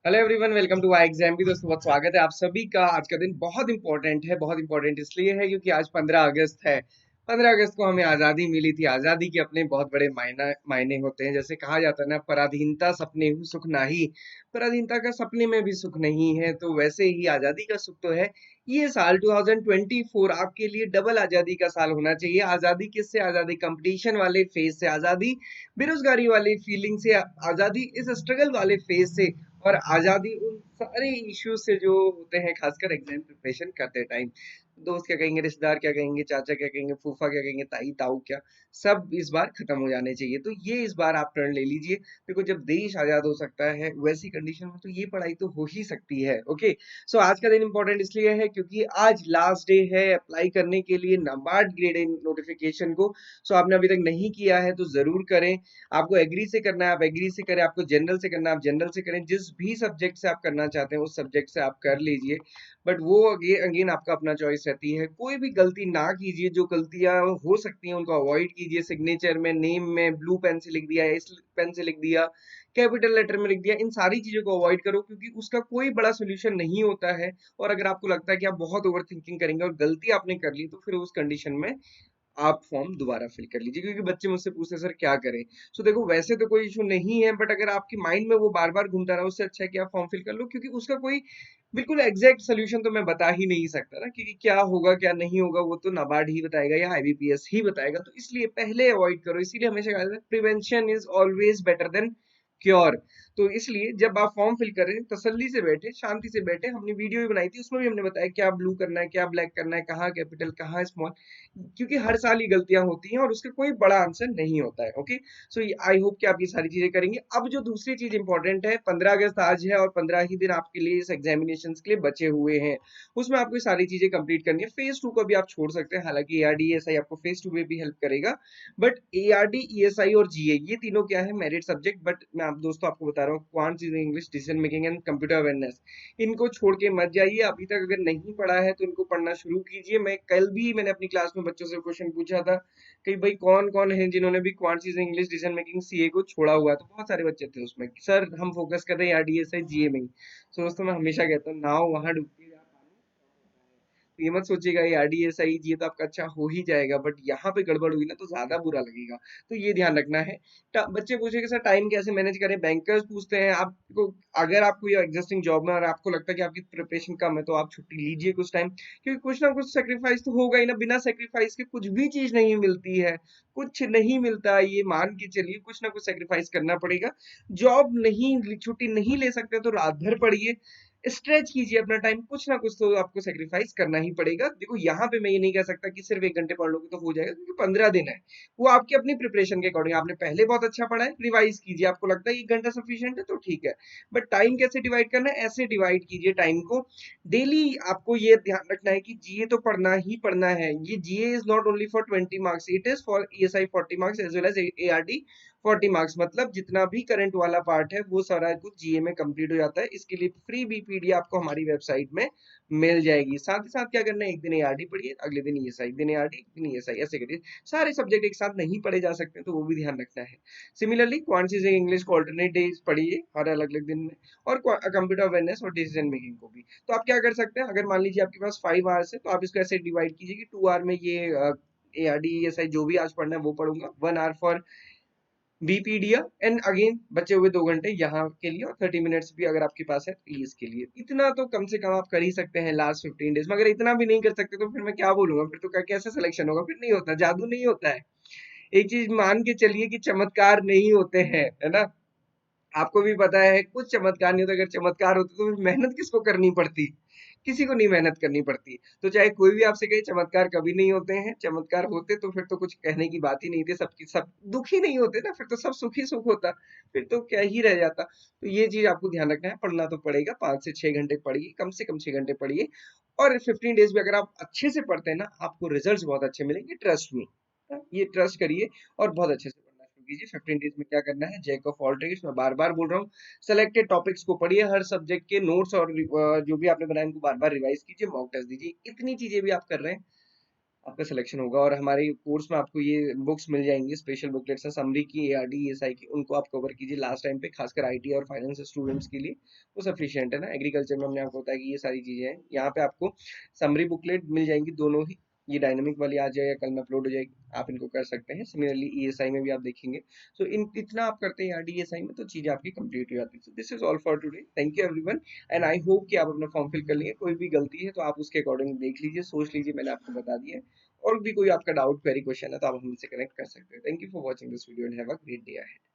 Hello everyone, welcome to I exam की। दोस्तों, बहुत स्वागत है आप सभी का। आज का दिन बहुत इंपॉर्टेंट है। बहुत इंपॉर्टेंट इसलिए है क्योंकि आज 15 अगस्त है। 15 अगस्त को हमें आज़ादी मिली थी। आज़ादी के अपने बहुत बड़े मायने होते हैं। जैसे कहा जाता है ना, पराधीनता सपने हूँ सुख नाही। पराधीनता का सपने में भी सुख नहीं है, तो वैसे ही आज़ादी का सुख तो है। ये साल 2024 आपके लिए डबल आज़ादी का साल होना चाहिए। आज़ादी किससे? आज़ादी कंपटीशन वाले फेज से, आज़ादी बेरोजगारी वाली फीलिंग से, आज़ादी इस स्ट्रगल वाले फेज से, और आज़ादी उन सारे इश्यूज से जो होते हैं, खासकर एग्जाम प्रिपरेशन करते टाइम। दोस्त क्या कहेंगे, रिश्तेदार क्या कहेंगे, चाचा क्या कहेंगे, फूफा क्या कहेंगे, ताई ताऊ क्या, सब इस बार खत्म हो जाने चाहिए। तो ये इस बार आप टर्न ले लीजिए। देखो, जब देश आजाद हो सकता है वैसी कंडीशन में तो ये पढ़ाई तो हो ही सकती है। ओके, सो आज का दिन इंपॉर्टेंट इसलिए है क्योंकि आज लास्ट डे है अप्लाई करने के लिए नाबार्ड ग्रेड नोटिफिकेशन को। सो आपने अभी तक नहीं किया है तो जरूर करें। आपको एग्री से करना है, आप एग्री से करें। आपको जनरल से करना है, आप जनरल से करें। जिस भी सब्जेक्ट से आप करना चाहते हैं उस सब्जेक्ट से आप कर लीजिए। बट वो अगेन अगेन आपका अपना चॉइस रहती है। कोई भी गलती ना कीजिए। जो गलतियां हो सकती हैं उनको अवॉइड कीजिए। सिग्नेचर में, नेम में ब्लू पेन से लिख दिया, इस पेन से लिख दिया, कैपिटल लेटर में लिख दिया, इन सारी चीजों को अवॉइड करो क्योंकि उसका कोई बड़ा सोल्यूशन नहीं होता है। और अगर आपको लगता है कि आप बहुत ओवर थिंकिंग करेंगे और गलती आपने कर ली, तो फिर उस कंडीशन में आप फॉर्म दोबारा फिल कर लीजिए। क्योंकि बच्चे मुझसे पूछते हैं, सर क्या करें? सो देखो, वैसे तो कोई इशू नहीं है, बट अगर आपकी माइंड में वो बार बार घूमता रहा, उससे अच्छा है कि आप फॉर्म फिल कर लो। क्योंकि उसका कोई बिल्कुल एग्जैक्ट सोल्यूशन तो मैं बता ही नहीं सकता ना, क्योंकि क्या होगा क्या नहीं होगा वो तो नाबार्ड ही बताएगा या आईबीपीएस ही बताएगा। तो इसलिए पहले अवॉइड करो। इसीलिए हमेशा कहा जाता है, prevention is always better than cure. तो इसलिए जब आप फॉर्म फिल करें, तसल्ली से बैठे, शांति से बैठे। हमने वीडियो भी बनाई थी, उसमें भी हमने बताया क्या ब्लू करना है, क्या ब्लैक करना है, कहाँ कैपिटल कहाँ स्मॉल। क्योंकि हर साल ये गलतियां होती हैं और उसका कोई बड़ा आंसर नहीं होता है। ओके, सो आई होप कि आप ये सारी चीजें करेंगे। अब जो दूसरी चीज इंपॉर्टेंट है, 15 अगस्त आज है और 15 ही दिन आपके लिए इस एग्जामिनेशन के लिए बचे हुए हैं। उसमें आपको ये सारी चीजें कंप्लीट करनी है। फेज 2 को भी आप छोड़ सकते हैं, हालांकि एआरडी ईएसआई आपको फेज 2 में भी हेल्प करेगा। बट एआरडी ईएसआई और जीए ये तीनों क्या है, मेरिट सब्जेक्ट। बट मैं आप दोस्तों आपको बता रहा हूँ, quants English, decision making and computer awareness, इनको छोड़ के मत जाइए। अभी तक अगर नहीं पढ़ा है तो इनको पढ़ना शुरू कीजिए। मैं कल भी मैंने अपनी क्लास में बच्चों से क्वेश्चन पूछा था कि भाई कौन कौन है जिन्होंने भी quantities English, decision making, CA को छोड़ा हुआ है। तो बहुत सारे बच्चे थे उसमें, सर हम फोकस कर रहे हैं आरडीएसआई जीए में ही। तो दोस्तों, मैं हमेशा कहता हूँ, नाव वहां डूबती है जहाँ पानी कम होता है। तो ये मत सोचिएगा ये आरडीएसआई जीए तो आपका अच्छा हो ही जाएगा, बट यहाँ पे गड़बड़ हुई ना तो ज्यादा बुरा लगेगा। तो ये ध्यान रखना है। बच्चे पूछेंगे सर टाइम कैसे मैनेज करें, बैंकर्स पूछते हैं आपको। अगर आपको ये एग्जिस्टिंग जॉब में और आपको लगता है कि आपकी प्रिपरेशन कम है, तो आप छुट्टी लीजिए कुछ टाइम। क्योंकि कुछ ना कुछ सेक्रीफाइस तो होगा ही ना। बिना सेक्रीफाइस के कुछ भी चीज नहीं मिलती है। कुछ नहीं मिलता, ये मान के चलिए। कुछ ना कुछ सेक्रीफाइस करना पड़ेगा। जॉब नहीं, छुट्टी नहीं ले सकते तो रात भर पढ़िए, स्ट्रेच कीजिए अपना टाइम। कुछ ना कुछ तो आपको सेक्रीफाइस करना ही पड़ेगा। देखो, यहाँ पे मैं ये नहीं कह सकता कि सिर्फ 1 घंटे पढ़ लोगे तो हो जाएगा, क्योंकि 15 दिन है। वो आपकी अपनी प्रिपरेशन के अकॉर्डिंग। आपने पहले बहुत अच्छा पढ़ा है, रिवाइज कीजिए। आपको लगता है 1 घंटा सफिशिएंट है तो ठीक है। बट टाइम कैसे डिवाइड करना है, ऐसे डिवाइड कीजिए टाइम को। डेली आपको ये ध्यान रखना है कि जीए तो पढ़ना ही पढ़ना है। ये GA is not only for 20 marks, it is for ESI 40 marks as well as ARD 40 marks. मतलब जितना भी करंट वाला पार्ट है वो सारा कुछ जीए में कंप्लीट हो जाता है। इसके लिए फ्री बीपीडी आपको हमारी वेबसाइट में मिल जाएगी। साथ ही साथ क्या करना है, एक दिन एआरडी पढ़िए, अगले दिन ईएसआई, एक दिन एआरडी, एक दिन ईएसआई, ऐसे करिए। सारे सब्जेक्ट एक साथ नहीं पढ़े जा सकते, तो वो भी ध्यान रखना है। सिमिलरली क्वांटिटीज इंग्लिश को अल्टरनेट डेज पढ़िए, हर अलग अलग दिन में। और कंप्यूटर अवेयरनेस और डिसीजन मेकिंग को भी। तो आप क्या कर सकते हैं, अगर मान लीजिए आपके पास 5 आवर्स है, तो आप इसको ऐसे डिवाइड कीजिए कि 2 आवर में ये एआरडी ईएसआई जो भी आज पढ़ना है वो पढ़ूंगा, 1 आवर फॉर बीपीडिया, एंड अगेन बचे हुए 2 घंटे यहाँ के लिए, और 30 मिनट्स भी अगर आपके पास है तो इसके लिए। इतना तो कम से कम आप कर ही सकते हैं लास्ट 15 डेज में। अगर इतना भी नहीं कर सकते तो फिर मैं क्या बोलूंगा, फिर तो कैसे सिलेक्शन होगा? फिर नहीं होता, जादू नहीं होता है। एक चीज मान के चलिए कि चमत्कार नहीं होते हैं, है ना। आपको भी पता है कुछ चमत्कार नहीं होता। अगर चमत्कार होते तो फिर मेहनत किसको करनी पड़ती? किसी को नहीं मेहनत करनी पड़ती। तो चाहे कोई भी आपसे कहे चमत्कार कभी नहीं होते हैं, चमत्कार होते तो फिर तो कुछ कहने की बात ही नहीं थी। सबकी सब दुखी नहीं होते ना, फिर तो सब सुखी सुख होता। फिर तो क्या ही रह जाता। तो ये चीज आपको ध्यान रखना है। पढ़ना तो पड़ेगा, 5 से 6 घंटे पढ़िए, कम से कम 6 घंटे पढ़िए। और 15 डेज में अगर आप अच्छे से पढ़ते हैं ना, आपको रिजल्ट बहुत अच्छे मिलेंगे, ट्रस्ट मी। ये ट्रस्ट करिए और बहुत अच्छे से पढ़ना शुरू कीजिए। 15 डेज में क्या करना है, जैक ऑफ ऑल ट्रेड्स, मैं बार बार बोल रहा हूँ। सेलेक्टेड टॉपिक्स को पढ़िए, हर सब्जेक्ट के नोट्स और जो भी आपने बनाए उनको बार बार रिवाइज कीजिए, मॉक टेस्ट दीजिए। इतनी चीजें भी आप कर रहे हैं, आपका सिलेक्शन होगा। और हमारे कोर्स में आपको ये बुक्स मिल जाएंगी, स्पेशल बुकलेट्स हैं समरी की, एआरडी, एएसआई की, उनको आप कवर कीजिए लास्ट टाइम पे, खासकर आईटी और फाइनेंस स्टूडेंट्स के लिए वो सफिशिएंट है ना। एग्रीकल्चर में हमने आपको बताया कि ये सारी चीजें हैं। यहाँ पे आपको समरी बुकलेट मिल जाएंगी दोनों ही, ये डायनामिक वाली आ जाएगा, कल में अपलोड हो जाएगी, आप इनको कर सकते हैं। सिमिलरली ईएसआई में भी आप देखेंगे। सो इन इतना आप करते हैं आरडीएसआई में तो चीजें आपकी कंप्लीट हो जाती है। So this is all for today, thank you everyone, and I hope कि आप अपना फॉर्म फिल कर लेंगे। कोई भी गलती है तो आप उसके अकॉर्डिंग देख लीजिए, सोच लीजिए, मैंने आपको बता दिया है। और भी कोई आपका डाउट क्वेरी क्वेश्चन है तो आप हमसे कनेक्ट कर सकते हैं। Thank you for watching this video and have a great day ahead.